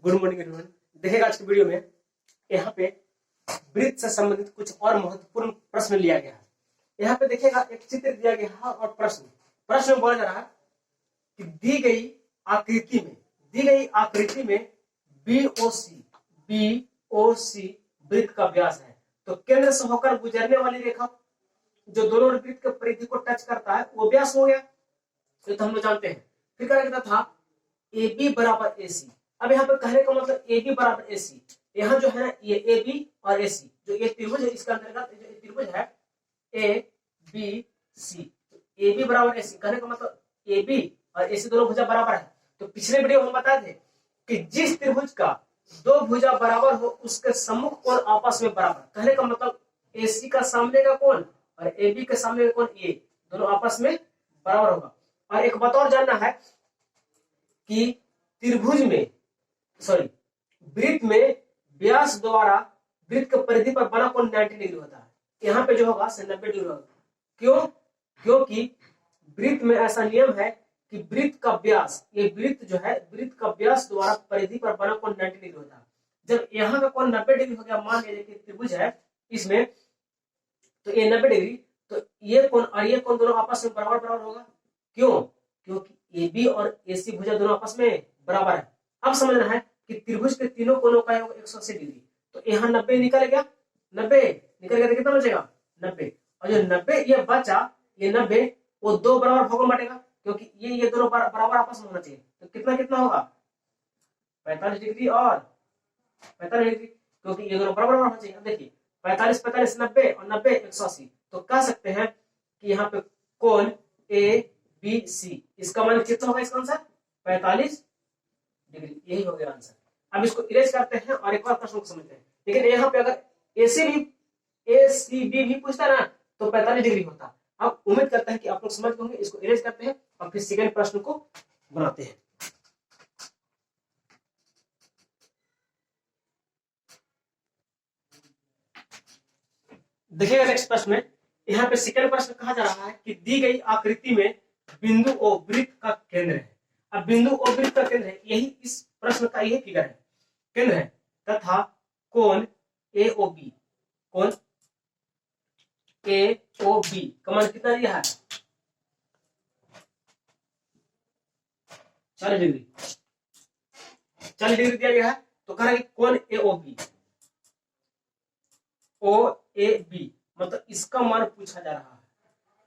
Good morning everyone. देखिएगा आज की वीडियो में यहाँ पे वृत्त से संबंधित कुछ और महत्वपूर्ण प्रश्न लिया गया है। यहाँ पे देखिएगा एक चित्र दिया गया है और प्रश्न में बोला जा रहा है कि दी गई आकृति में बीओसी वृत्त का व्यास है, तो केंद्र से होकर गुजरने वाली रेखा जो दोनों वृत्त के परिधि को टच करता है वो व्यास हो गया, तो हम लोग जानते हैं। फिर क्या कहता था ए बी बराबर ए सी। अब यहाँ पे कहने का मतलब ए बी बराबर ए सी, यहाँ जो है ये ए बी और ए सी जो ये त्रिभुज है, इसके अंतर्गत जो त्रिभुज है A B C, A B बराबर ए सी कहने का मतलब ए बी और ए सी दोनों भुजा बराबर है। तो पिछले वीडियो में हम बताए थे कि जिस त्रिभुज का दो भुजा बराबर हो उसके सम्मुख कोण आपस में बराबर, कहने का मतलब ए सी का सामने का कोण और ए बी के सामने का कोण ये दोनों आपस में बराबर होगा। और एक बात और जानना है कि त्रिभुज में वृत्त में व्यास द्वारा वृत्त के परिधि पर बना कोण 90 डिग्री होता है। यहाँ पे जो होगा 90 डिग्री होगा। क्यों? क्योंकि वृत्त में ऐसा नियम है कि वृत्त का व्यास, ये वृत्त जो है वृत्त का व्यास द्वारा परिधि पर बना कोण 90 डिग्री होता है। जब यहाँ का कोण 90 डिग्री हो गया, मान लीजिए कि त्रिभुज है इसमें, तो ये 90 डिग्री, तो ये कोण और ये कोण दोनों आपस में बराबर होगा। क्यों? क्योंकि ए बी और ए सी भुजा दोनों आपस में बराबर है। अब समझना है कि त्रिभुज के तीनों कोणों का योग 180 डिग्री, तो यहाँ 90 निकल गया, 90 निकल गया तो कितना बचेगा 90, और जो 90 ये बचा, ये 90 वो दो बराबर भागों में बटेगा, क्योंकि ये दोनों बराबर आपस में होना चाहिए। तो कितना होगा 45 डिग्री और 45 डिग्री, क्योंकि ये दोनों बराबर होना चाहिए। अब देखिए 45 45 90 और 90 180, तो कह सकते हैं कि यहाँ पे कोण ए बी सी, इसका मान कितना होगा, इसका आंसर 45 डिग्री, यही हो गया आंसर। अब इसको इरेज करते हैं और एक बार प्रश्न को समझते हैं। लेकिन यहाँ पे अगर ए सी बी भी पूछता ना तो 45 डिग्री होता। अब उम्मीद करते हैं कि आप लोग समझ गए होंगे। इसको इरेज करते हैं और फिर सेकंड प्रश्न को बनाते हैं। देखिएगा नेक्स्ट प्रश्न में, यहाँ पे सेकंड प्रश्न कहा जा रहा है कि दी गई आकृति में बिंदु ओ वृत्त का केंद्र है। अब बिंदु ओ वृत्त का केंद्र है, यही इस प्रश्न का यही फिगर है, केंद्र है, तथा कोण ए ओ बी, कोण ए ओ बी का मान कितना दिया है 40 डिग्री, 40 डिग्री दिया गया है। तो कह रहा है कि कोण ए ओ बी मतलब इसका मान पूछा जा रहा है।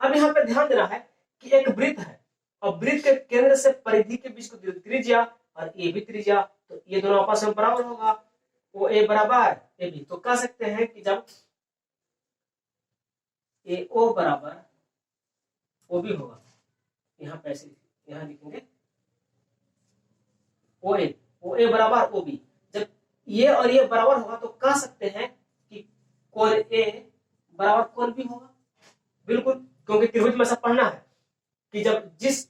अब यहाँ पे ध्यान देना है कि एक वृत्त है और वृत्त के केंद्र से परिधि के बीच को त्रिज्या और ए बी त्रिज्या, तो ये दोनों आपस में बराबर होगा, ओ ए बराबर ए बी। तो कह सकते हैं कि जब ए ओ बराबर ओ बी होगा, यहाँ पे ऐसे यहाँ लिखेंगे ओ ए बराबर ओ बी, जब ये और ये बराबर होगा तो कह सकते हैं कि कोण ए बराबर कोण बी होगा। बिल्कुल, क्योंकि त्रिभुज में सब पढ़ना है कि जब जिस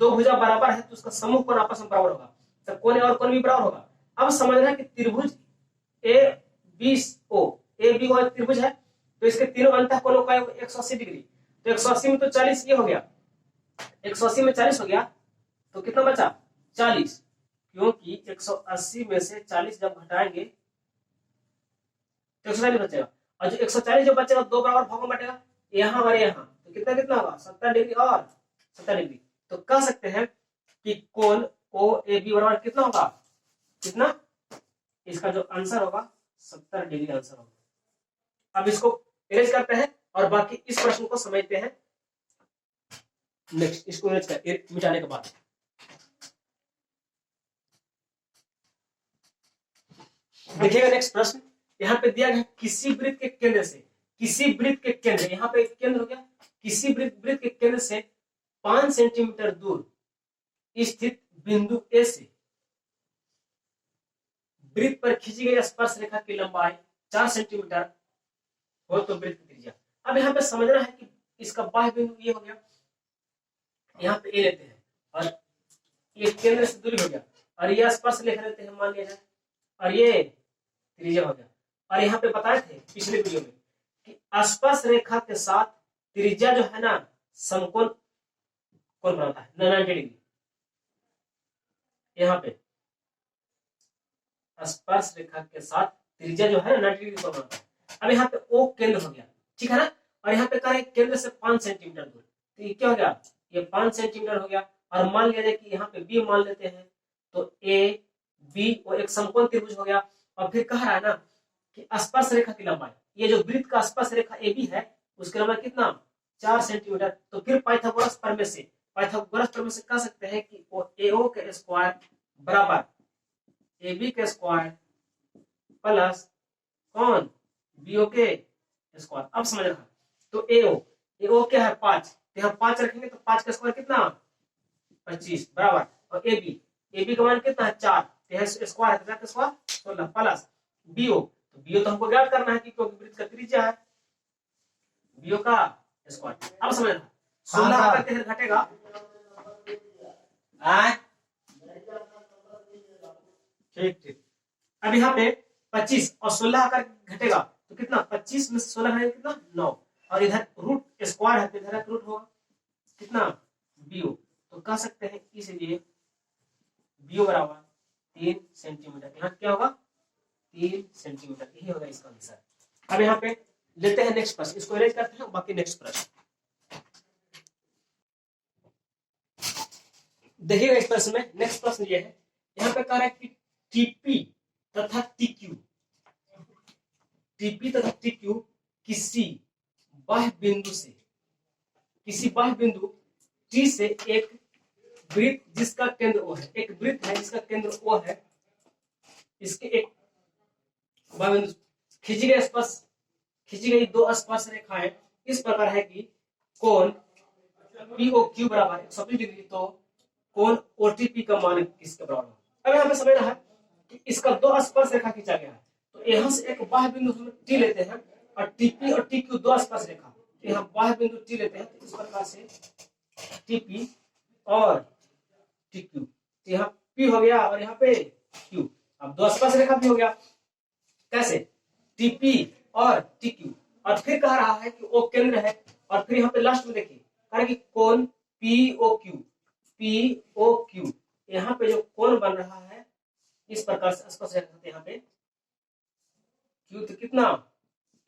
दो भुजा बराबर है तो उसका समूह कोण आपस में बराबर होगा, तो कोण ए और कोण बी बराबर होगा। अब समझना है कि त्रिभुज ए बी और त्रिभुज है, तो इसके तीनों अंतः कोणों का 180 डिग्री, तो 180 में तो 40 ये हो गया, 180 में 40 हो गया, तो कितना बचा 40, क्योंकि 180 में से 40 जब घटाएंगे तो 140 बचेगा, और जो 140 जो बचेगा दो बराबर भागों में बटेगा, यहाँ और यहाँ, तो कितना होगा 70 डिग्री और 70 डिग्री। तो कह सकते हैं कि कोण ओ ए बी बराबर कितना होगा, कितना, इसका जो आंसर होगा 70 डिग्री आंसर होगा। अब इसको इरेज करते हैं और बाकी इस प्रश्न को समझते हैं नेक्स्ट, इसको इरेज कर मिटाने के बाद। देखिएगा नेक्स्ट प्रश्न, यहाँ पे दिया गया किसी वृत्त के केंद्र से, किसी वृत्त के केंद्र, यहाँ पे केंद्र हो गया, किसी वृत्त के केंद्र से 5 सेंटीमीटर दूर स्थित बिंदु ए से वृत्त पर खींची गई स्पर्श रेखा की लंबाई 4 सेंटीमीटर हो तो वृत्त की त्रिज्या। अब यहाँ पे समझना है कि इसका बाह्य बिंदु ये हो गया, यहाँ पे ए लेते हैं और ये केंद्र से दूरी हो गया, और ये स्पर्श रेखा लेते हैं मान लिया जाए, और ये त्रिज्या हो गया। और यहाँ पे बताए थे पिछले वीडियो में कि स्पर्श रेखा के साथ त्रिज्या जो है ना समकोण कोण बनाता है 90 डिग्री। यहाँ पे स्पर्श रेखा के साथ त्रिज्या जो है 90 डिग्री कोण बनाता है। अब यहाँ पे ओ केंद्र हो गया, ठीक है ना, और यहाँ पे करें केंद्र से 5 सेंटीमीटर दूर, तो ये क्या हो गया, ये 5 सेंटीमीटर हो गया। और मान लिया जाए कि यहाँ पे बी मान लेते हैं, तो ए बी वो एक समकोण त्रिभुज हो गया। और फिर कह रहा है ना कि स्पर्श रेखा की लंबाई, ये जो वृत्त का स्पर्श रेखा ए बी है उसकी लंबाई कितना 4 सेंटीमीटर। तो फिर पाइथागोरस प्रमेय से कह सकते हैं कि वो एओ के स्क्वायर बराबर ए बी के स्क्वायर प्लस कौन बीओ के स्क्वायर। अब समझ रहा, तो एओ क्या है 5, तो यहाँ 5 रखेंगे तो 5 का स्क्वायर कितना 25 बराबर, और ए बी का मान कितना है 4, स्क्वायर है 16 प्लस बीओ, तो बीओ तो हमको ज्ञात करना है कि क्योंकि वृत्त का त्रिज्या है, बीओ का स्क्वायर। अब समझ रहा 16 करके फिर घटेगा, ठीक। अब यहाँ पे 25 और 16 आकर घटेगा तो कितना 25 में 16 घटेगा कितना 9, और इधर रूट स्क्वायर है तो इधर रूट होगा कितना बीओ। तो कह सकते हैं इसलिए बीओ बराबर 3 सेंटीमीटर। यहाँ क्या होगा 3 सेंटीमीटर, यही होगा इसका आंसर। अब यहाँ पे लेते हैं नेक्स्ट प्रश्न, इसको अरेंज करते हैं, बाकी नेक्स्ट प्रश्न देखिएगा। इस प्रश्न में नेक्स्ट प्रश्न ये है, यहाँ पे कह रहा है कि टीपी तथा टीक्यू किसी बाह्य बिंदु टी से एक वृत्त जिसका केंद्र ओ है, एक वृत्त है जिसका केंद्र ओ है, इसके एक बाह्य बिंदु खींची गई 2 स्पर्श रेखाएं इस प्रकार है कि कोण पीओक्यू बराबर 120 डिग्री, तो कोण ओटीपी का मान किसके बराबर है। अब यहाँ पे समझना है कि इसका 2 स्पर्श रेखा खींचा गया है, तो यहाँ से एक बाह्य बिंदु हम टी लेते हैं, और टीपी और टीक्यू 2 स्पर्श रेखा, तो यहाँ बाह्य बिंदु टी लेते हैं, तो इस प्रकार से टीपी और टीक्यू, तो यहाँ पी हो गया और यहाँ पे क्यू। अब 2 स्पर्श रेखा भी हो गया, कैसे टीपी और टीक्यू, और फिर कह रहा है कि ओ केंद्र है, और फिर यहाँ पे लास्ट में देखिए कह रहा है कि कोण पीओक्यू, यहाँ पे जो कोण बन रहा है इस प्रकार से स्पर्श रेखा, यहाँ पे क्यू तो कितना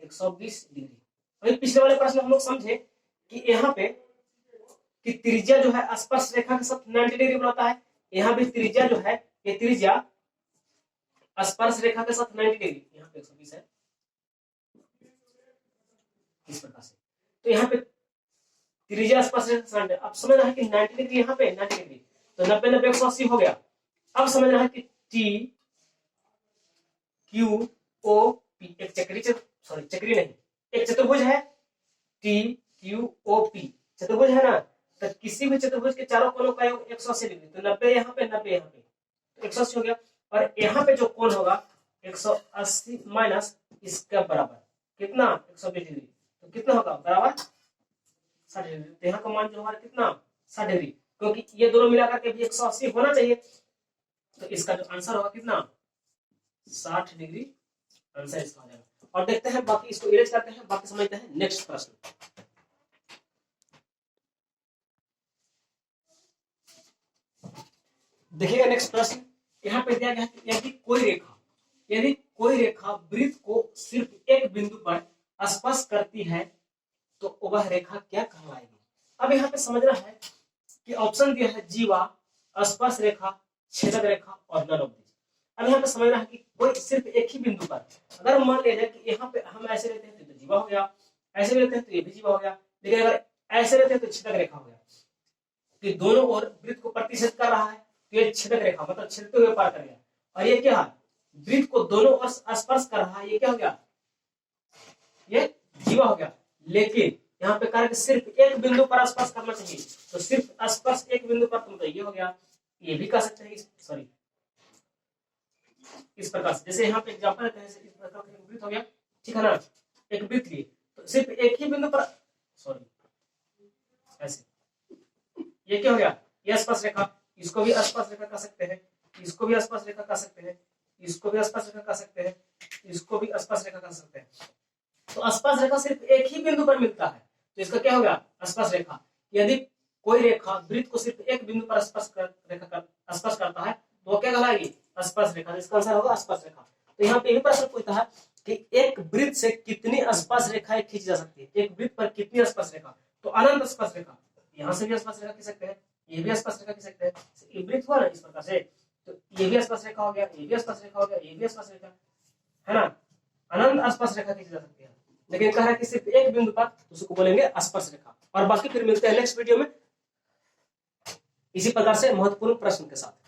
120 डिग्री। अभी पिछले वाले प्रश्न में हम लोग समझे कि यहाँ पे कि त्रिज्या जो है स्पर्श रेखा के साथ 90 डिग्री बनाता है, यहाँ भी त्रिज्या जो है ये त्रिज्या स्पर्श रेखा के साथ 90 डिग्री, यहाँ पे 120 है इस प्रकार से। तो यहाँ पे त्रिज्या स्पर्श रेखा, अब समझना है कि 90 डिग्री यहाँ पे 90 डिग्री, तो 90 90 180 हो गया। अब समझना है कि टी क्यू ओ पी एक चक्री नहीं, एक चतुर्भुज है, टी क्यू ओ पी चतुर्भुज है ना, तो किसी भी चतुर्भुज के चारों कोणों का योग 180 डिग्री, तो 90 यहाँ पे 90 यहाँ पे, तो 180 हो गया। और यहाँ पे जो कोण होगा 180 माइनस इसका बराबर कितना 120 डिग्री, तो कितना होगा बराबर 60 डिग्री। तो यहाँ का मान जो हमारा कितना 60 डिग्री, क्योंकि ये दोनों मिलाकर के भी 180 होना चाहिए, तो इसका जो आंसर होगा कितना 60 डिग्री आंसर इसका हो जाएगा। और देखते हैं बाकी, इसको इरेज करते हैं, बाकी समझते हैं नेक्स्ट प्रश्न। देखिएगा नेक्स्ट प्रश्न, यहाँ पे दिया गया है कि यदि कोई रेखा वृत्त को सिर्फ एक बिंदु पर स्पर्श करती है तो वह रेखा क्या कहलाएगी। अब यहाँ पे समझना है कि ऑप्शन दिया है जीवा, स्पर्श रेखा, छेदक रेखा और नन ऑफ दिस। अब यहाँ पे समझना है कि कोई सिर्फ एक ही बिंदु पर, अगर मान लिया जाए कि यहाँ पे हम ऐसे लेते हैं तो जीवा हो गया, ऐसे लेते हैं तो ये भी जीवा हो गया, लेकिन अगर ऐसे लेते हैं तो छेदक रेखा हो गया, कि दोनों ओर वृत्त को प्रतिच्छेद कर रहा है, तो ये छेदक रेखा मतलब छेदते हुए पार कर गया। और ये क्या वृत्त को दोनों ओर स्पर्श कर रहा है, ये क्या हो गया ये जीवा हो गया। लेकिन यहाँ पे कार्य सिर्फ एक बिंदु पर स्पर्श करना चाहिए, तो सिर्फ स्पर्श एक बिंदु पर, तो ये हो गया। ये भी कह सकते हैं सॉरी इस प्रकार से, जैसे यहाँ पे एग्जांपल लेते हैं, इस प्रकार का वृत्त हो गया, ठीक है ना, एक वृत्त लिए तो सिर्फ एक ही बिंदु पर, सॉरी ऐसे, ये क्या हो गया ये स्पर्श रेखा, इसको भी स्पर्श रेखा कह सकते हैं, इसको भी स्पर्श रेखा कह सकते हैं, इसको भी स्पर्श रेखा कह सकते हैं, इसको भी स्पर्श रेखा कह सकते हैं। तो स्पर्श रेखा सिर्फ एक ही बिंदु पर मिलता है, तो इसका क्या हो गया स्पर्श रेखा। यदि कोई रेखा वृत्त को सिर्फ एक बिंदु पर स्पर्श करता है तो वो क्या कहलाएगी? स्पर्श रेखा। इसका आंसर होगा स्पर्श रेखा। तो यहाँ पे यही प्रश्न पूछता है कि एक वृत्त से कितनी स्पर्श रेखाएं खींची जा सकती है, एक वृत्त पर कितनी स्पर्श रेखा? तो अनंत स्पर्श रेखा। यहाँ से भी स्पर्श रेखा खींच सकते हैं, ये भी स्पर्श रेखा खींच सकते हैं। ये वृत्त हुआ ना इस प्रकार से, तो ये भी स्पर्श रेखा हो गया, ये भी स्पर्श रेखा हो गया, ये भी स्पर्श रेखा है ना। अनंत स्पर्श रेखा खींची जा सकती है, लेकिन कह रहा है कि सिर्फ एक बिंदु पर, उसको बोलेंगे स्पर्श रेखा। और बाकी फिर मिलते हैं नेक्स्ट वीडियो में इसी प्रकार से महत्वपूर्ण प्रश्न के साथ।